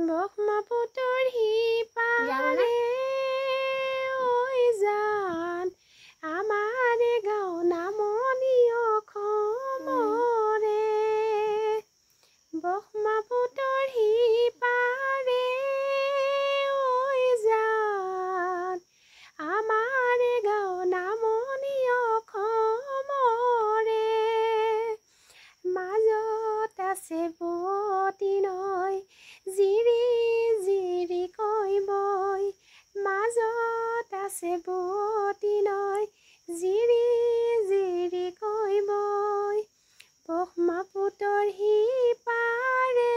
ব্ৰহ্মপুত্ৰৰ সিপাৰে ঐ জান আমাৰ গাঁও নামনি অসমৰে ব্ৰহ্মপুত্ৰৰ সিপাৰে ঐ জান আমাৰ গাঁও নামনি অসমৰে মাজত আছে বুৱতী নৈ জিৰি জিৰি কৈ বৈ মাজত আছে বুৱতী নৈ জিৰি জিৰি কৈ বৈ ব্ৰহ্মপুত্ৰৰ সিপাৰে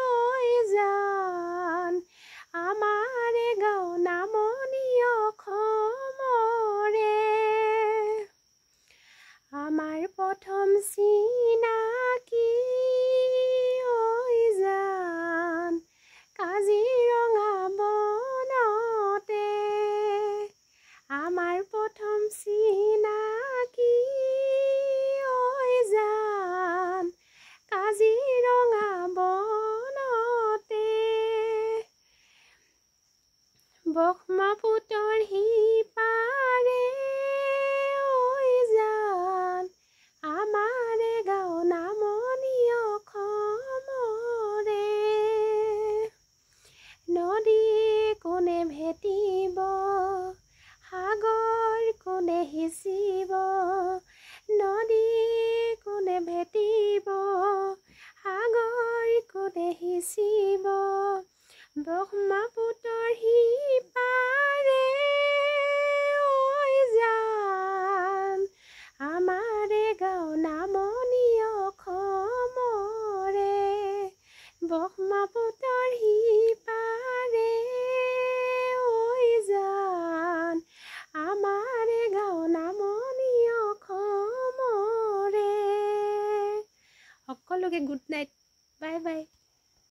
ঐ জান আমাৰ গাঁও নামনি অসমৰে আমাৰ প্ৰথম চিনাকি কাজিৰঙা বনতে আমাৰ প্ৰথম চিনাকি ঐ জান কাজিৰঙা বনতে ব্ৰহ্মপুত্ৰৰ সিপাৰে ঐ জান আমাৰ গাঁও নামনি অসমৰে নদী কোনে ভেটিব সাগৰ কোনে সিঁচিব নদী কোনে ভেটিব সাগৰ কোনে সিঁচিব ব্ৰহ্মপুত্ৰৰ সিপাৰে ঐ জান আমাৰ গাঁও নামনি অসমৰে ব্ৰহ্মপুত্ৰৰ সিপাৰে ঐ জান আমাৰ গাঁও নামনি অসমৰে সকলোকে গুড নাইট বাই বাই